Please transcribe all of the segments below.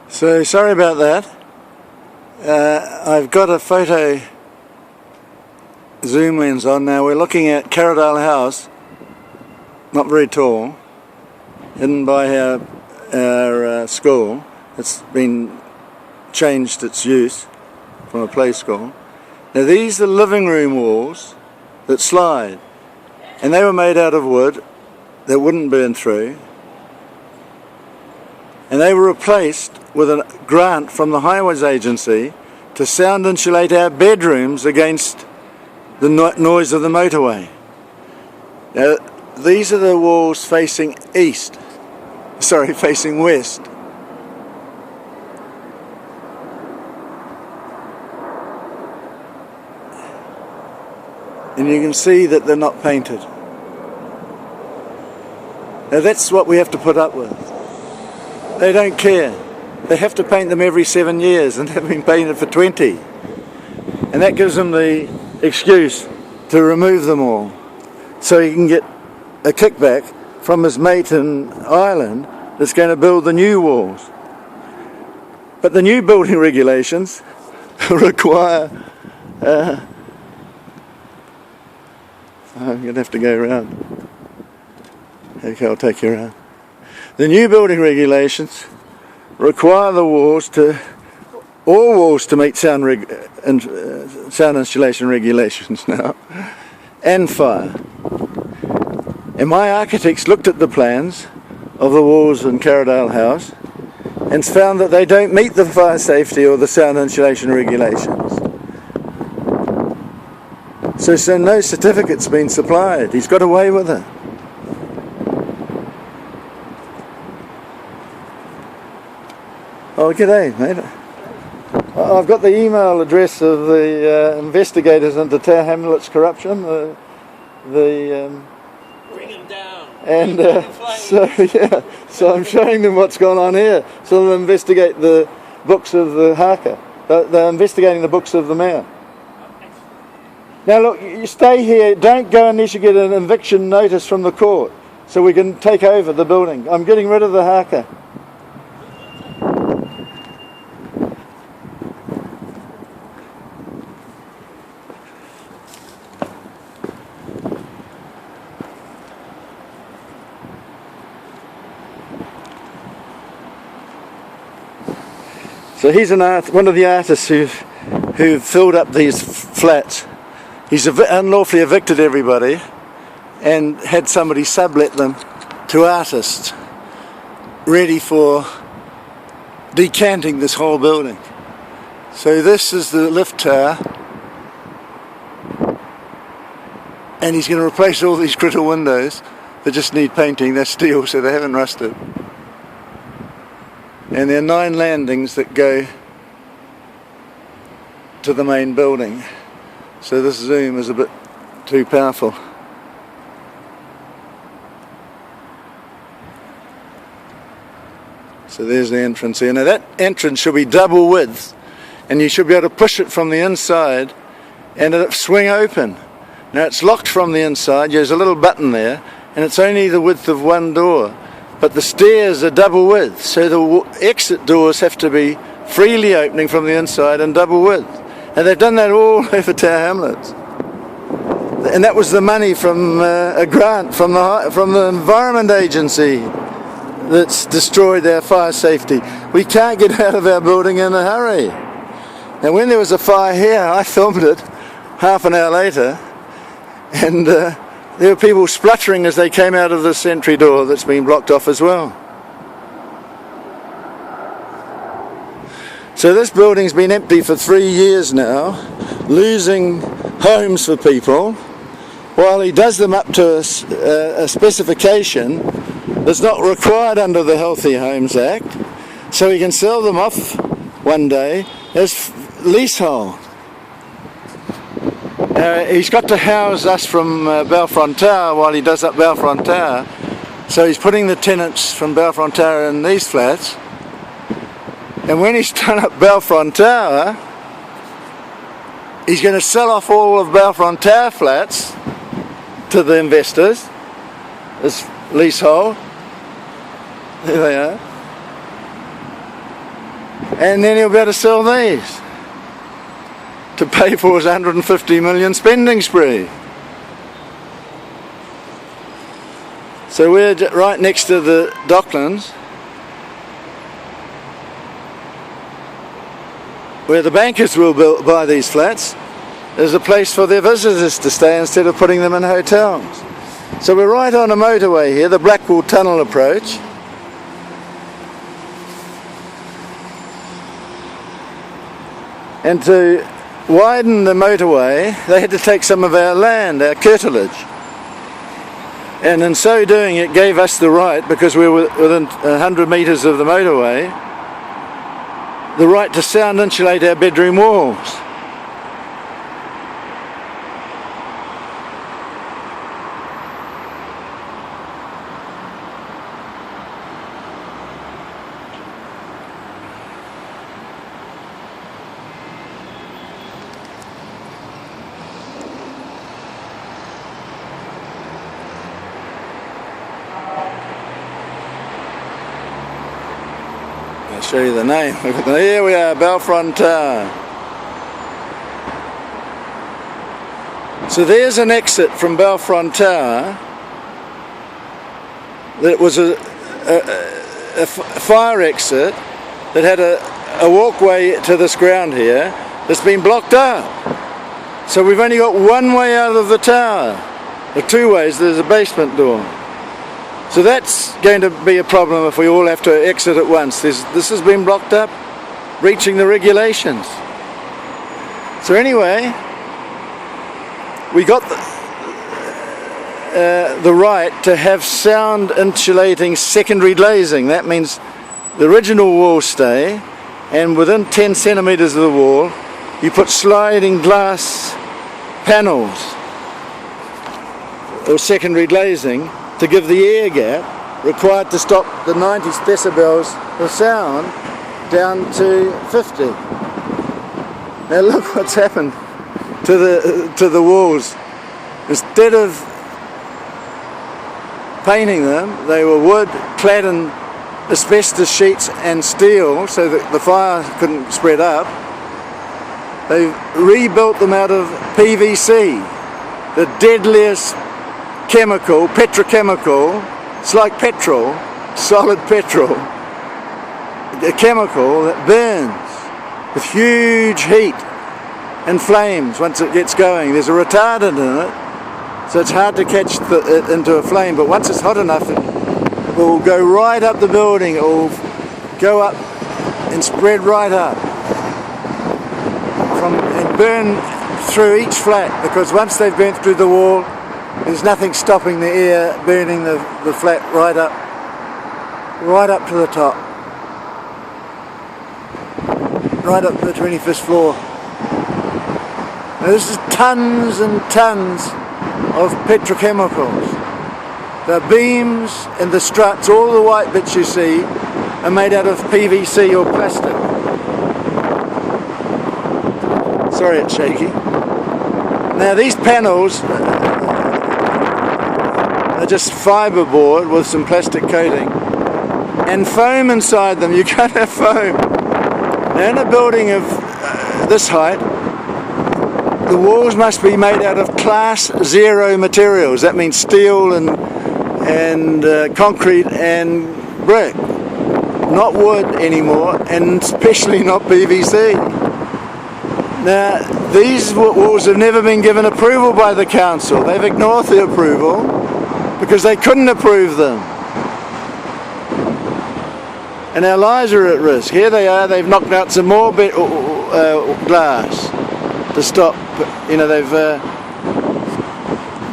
So sorry about that. I've got a photo zoom lens on now. We're looking at Carradale House, not very tall, hidden by our school. It's been changed its use from a play school. Now these are living room walls that slide, and they were made out of wood that wouldn't burn through, and they were replaced with a grant from the Highways Agency to sound insulate our bedrooms against the noise of the motorway. Now these are the walls facing facing west. And you can see that they're not painted. Now that's what we have to put up with. They don't care. They have to paint them every 7 years, and they've been painted for 20. And that gives them the excuse to remove them all, so he can get a kickback from his mate in Ireland that's going to build the new walls. But the new building regulations require I'm going to have to go around. Okay, I'll take you around. The new building regulations require the walls all walls to meet sound insulation regulations now, and fire. And my architects looked at the plans of the walls in Carradale House and found that they don't meet the fire safety or the sound insulation regulations. So no certificate's been supplied. He's got away with it. Oh, g'day, mate. I've got the email address of the investigators into Tower Hamlet's corruption. Bring them down. And so I'm showing them what's gone on here. So they'll investigate the books of the haka. They're investigating the books of the mayor. Now look, you stay here, don't go unless you get an eviction notice from the court, so we can take over the building. I'm getting rid of the haka. So he's one of the artists who filled up these flats. He's unlawfully evicted everybody and had somebody sublet them to artists ready for decanting this whole building. So this is the lift tower, and he's going to replace all these critical windows that just need painting. They're steel, so they haven't rusted. And there are 9 landings that go to the main building. So this zoom is a bit too powerful. So there's the entrance here. Now that entrance should be double width, and you should be able to push it from the inside and it'll swing open. Now it's locked from the inside. There's a little button there, and it's only the width of one door. But the stairs are double width, so the exit doors have to be freely opening from the inside and double width. And they've done that all over Tower Hamlets. And that was the money from a grant from the Environment Agency that's destroyed our fire safety. We can't get out of our building in a hurry. And when there was a fire here, I filmed it half an hour later, and there were people spluttering as they came out of the entry door that's been blocked off as well. So this building's been empty for 3 years now, losing homes for people, while he does them up to a specification that's not required under the Healthy Homes Act, so he can sell them off one day as leasehold. He's got to house us from Balfron Tower while he does up Balfron Tower, so he's putting the tenants from Balfron Tower in these flats. And when he's done up Balfron Tower, he's going to sell off all of Balfron Tower flats to the investors as leasehold. There they are. and then he'll be able to sell these to pay for his 150 million spending spree. So we're right next to the Docklands, where the bankers will buy these flats. There's a place for their visitors to stay instead of putting them in hotels. So we're right on a motorway here, the Blackwall Tunnel approach. And to widen the motorway, they had to take some of our land, our curtilage. And in so doing, it gave us the right, because we were within 100 metres of the motorway, the right to sound insulate our bedroom walls. I'll show you the name. Here we are, Balfron Tower. So there's an exit from Balfron Tower. That was a fire exit that had a walkway to this ground here that's been blocked up. So we've only got one way out of the tower. Or two ways, there's a basement door. So that's going to be a problem if we all have to exit at once. This has been blocked up, breaching the regulations. So anyway, we got the right to have sound insulating secondary glazing. That means the original walls stay, and within 10 centimetres of the wall, you put sliding glass panels or secondary glazing to give the air gap required to stop the 90 decibels of sound down to 50. Now look what's happened to the walls. Instead of painting them, they were wood clad in asbestos sheets and steel so that the fire couldn't spread up. They've rebuilt them out of PVC, the deadliest chemical, petrochemical. It's like petrol, solid petrol, a chemical that burns with huge heat and flames once it gets going. There's a retardant in it, so it's hard to catch it into a flame, but once it's hot enough, it will go right up the building. It will go up and spread right up and burn through each flat, because once they've burnt through the wall, there's nothing stopping the air burning the flat right up to the top, right up to the 25th floor. Now this is tons and tons of petrochemicals. The beams and the struts, all the white bits you see, are made out of PVC or plastic. Sorry, it's shaky. Now these panels are just fiberboard with some plastic coating and foam inside them. You can't have foam. Now in a building of this height, the walls must be made out of class 0 materials. That means steel and concrete and brick, not wood anymore, and especially not PVC. Now these walls have never been given approval by the council. They've ignored the approval because they couldn't approve them. And our lives are at risk. Here they are, they've knocked out some more glass to stop. You know, they've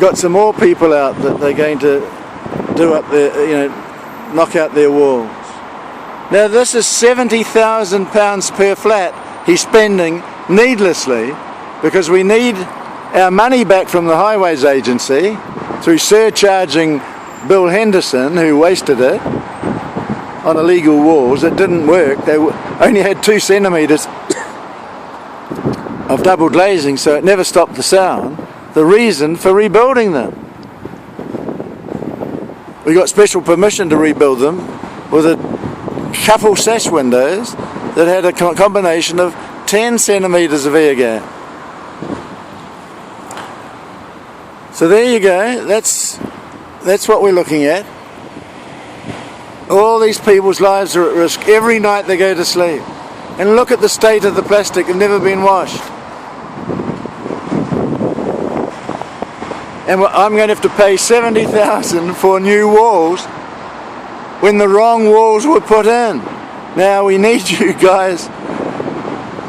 got some more people out that they're going to do up their, you know, knock out their walls. Now this is £70,000 per flat he's spending needlessly, because we need our money back from the Highways Agency through surcharging Bill Henderson, who wasted it on illegal walls. It didn't work. They only had 2 centimetres of double glazing, so it never stopped the sound. The reason for rebuilding them. We got special permission to rebuild them with a couple sash windows that had a combination of 10 centimetres of air gap. So there you go, that's what we're looking at. All these people's lives are at risk every night they go to sleep. And look at the state of the plastic, they've never been washed. And I'm going to have to pay $70,000 for new walls when the wrong walls were put in. Now we need you guys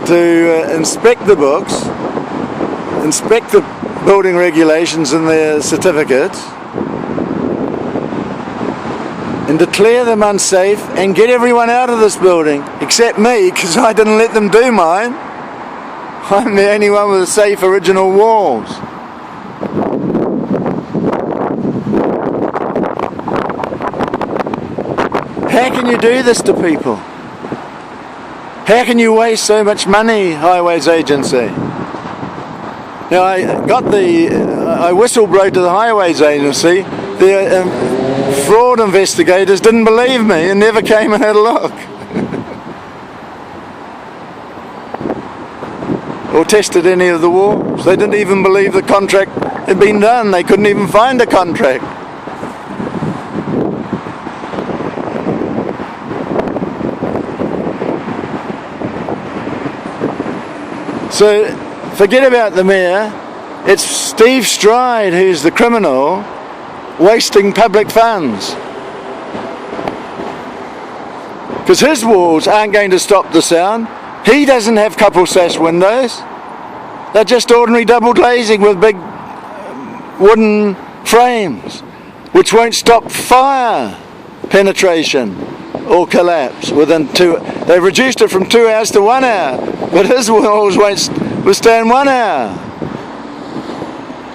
to inspect the books, inspect the building regulations and their certificates, and declare them unsafe and get everyone out of this building, except me, because I didn't let them do mine. I'm the only one with the safe original walls. How can you do this to people? How can you waste so much money, Highways Agency? Now I whistleblowed to the Highways Agency. The fraud investigators didn't believe me and never came and had a look. Or tested any of the walls. They didn't even believe the contract had been done. They couldn't even find a contract. So forget about the mayor. It's Steve Stride who's the criminal, wasting public funds. Because his walls aren't going to stop the sound. He doesn't have couple sash windows. They're just ordinary double glazing with big wooden frames, which won't stop fire penetration or collapse within 2. They've reduced it from 2 hours to 1 hour, but his walls won't withstand 1 hour.